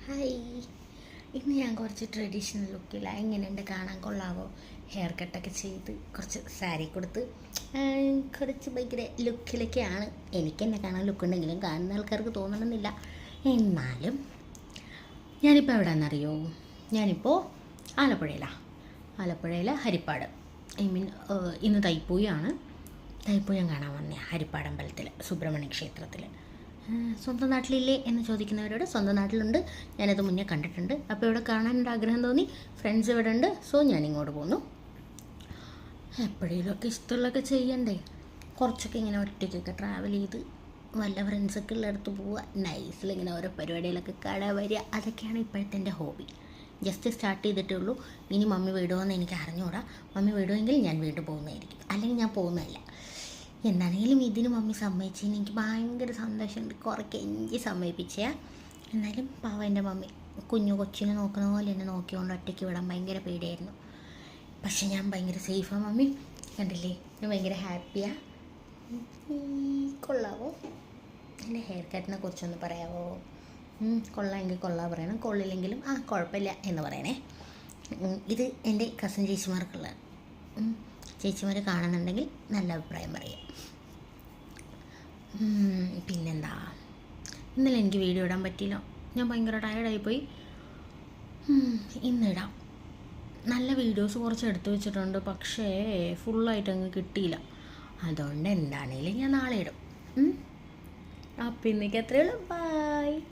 Hi, ഇന്ന് ഞാൻ കുറച്ച് ട്രഡീഷണൽ ലുക്കില്ല. എങ്ങനെയുണ്ട്, കാണാൻ കൊള്ളാവോ? ഹെയർ കട്ടൊക്കെ ചെയ്ത് കുറച്ച് സാരി കൊടുത്ത് കുറച്ച് ഭയങ്കര ലുക്കിലൊക്കെയാണ്. എനിക്ക് എന്നെ കാണാൻ ലുക്കുണ്ടെങ്കിലും കാണുന്ന ആൾക്കാർക്ക് തോന്നണമെന്നില്ല. എന്നാലും ഞാനിപ്പോൾ എവിടെയാണെന്നറിയോ? ഞാനിപ്പോൾ ആലപ്പുഴയിലെ ഹരിപ്പാട്. ഇന്ന് തൈപ്പൂയാണ്. തൈപ്പൂയം കാണാൻ വന്നേ ഹരിപ്പാട് അമ്പലത്തിൽ, സുബ്രഹ്മണ്യ ക്ഷേത്രത്തിൽ. സ്വന്തം നാട്ടിലില്ലേ എന്ന് ചോദിക്കുന്നവരോട് സ്വന്തം നാട്ടിലുണ്ട്. ഞാനത് മുന്നേ കണ്ടിട്ടുണ്ട്. അപ്പോൾ ഇവിടെ കാണാനൊരു ആഗ്രഹം തോന്നി. ഫ്രണ്ട്സ് ഇവിടെ ഉണ്ട്, സോ ഞാനിങ്ങോട്ട് പോന്നു. എപ്പോഴേലുമൊക്കെ ഇഷ്ടമുള്ളതൊക്കെ ചെയ്യണ്ടേ. കുറച്ചൊക്കെ ഇങ്ങനെ ഒറ്റയ്ക്കൊക്കെ ട്രാവൽ ചെയ്ത് വല്ല ഫ്രണ്ട്സൊക്കെ ഉള്ളിടത്ത് പോവുക, നൈസിൽ ഇങ്ങനെ ഓരോ പരിപാടികളൊക്കെ കാണാൻ വരിക, അതൊക്കെയാണ് ഇപ്പോഴത്തെ എൻ്റെ ഹോബി. ജസ്റ്റ് സ്റ്റാർട്ട് ചെയ്തിട്ടേ ഉള്ളൂ. ഇനി മമ്മി വിടുമെന്ന് എനിക്ക് അറിഞ്ഞുകൂടാ. മമ്മി വിടുമെങ്കിൽ ഞാൻ വീണ്ടും പോകുന്നതായിരിക്കും, അല്ലെങ്കിൽ ഞാൻ പോകുന്നതല്ല. എന്താണെങ്കിലും ഇതിന് മമ്മി സമ്മതിച്ചതിന് എനിക്ക് ഭയങ്കര സന്തോഷമുണ്ട്. കുറേ കെഞ്ചി സമ്മതിപ്പിച്ചേ. എന്നാലും പാവം എൻ്റെ മമ്മി കൊച്ചിനെ നോക്കുന്ന പോലെ എന്നെ നോക്കിക്കൊണ്ട് ഒറ്റയ്ക്ക് വിടാൻ ഭയങ്കര പേടിയായിരുന്നു. പക്ഷെ ഞാൻ ഭയങ്കര സേഫാണ് മമ്മി. കണ്ടില്ലേ, ഞാൻ ഭയങ്കര ഹാപ്പിയാണ്. കൊള്ളാവോ? എൻ്റെ ഹെയർ കട്ടിനെ കുറിച്ചൊന്ന് പറയാവോ? കൊള്ളാമെങ്കിൽ കൊള്ളാൻ പറയണം, കൊള്ളില്ലെങ്കിലും കുഴപ്പമില്ല എന്ന് പറയണേ. ഇത് എൻ്റെ കസിൻ ചേച്ചിമാർക്കുള്ള ചേച്ചിമാർ കാണുന്നുണ്ടെങ്കിൽ നല്ല അഭിപ്രായം പറയാം. പിന്നെന്താ, ഇന്നലെ എനിക്ക് വീഡിയോ ഇടാൻ പറ്റിയില്ല. ഞാൻ ഭയങ്കര ടയർഡായിപ്പോയി. ഇന്നിടാം. നല്ല വീഡിയോസ് കുറച്ച് എടുത്തു വെച്ചിട്ടുണ്ട്, പക്ഷേ ഫുള്ളായിട്ട് അങ്ങ് കിട്ടിയില്ല. അതുകൊണ്ട് എന്താണേലും ഞാൻ നാളെ ഇടും. അപ്പം ഇന്നേക്ക് അത്രയേ ഉള്ളൂ. ബൈ.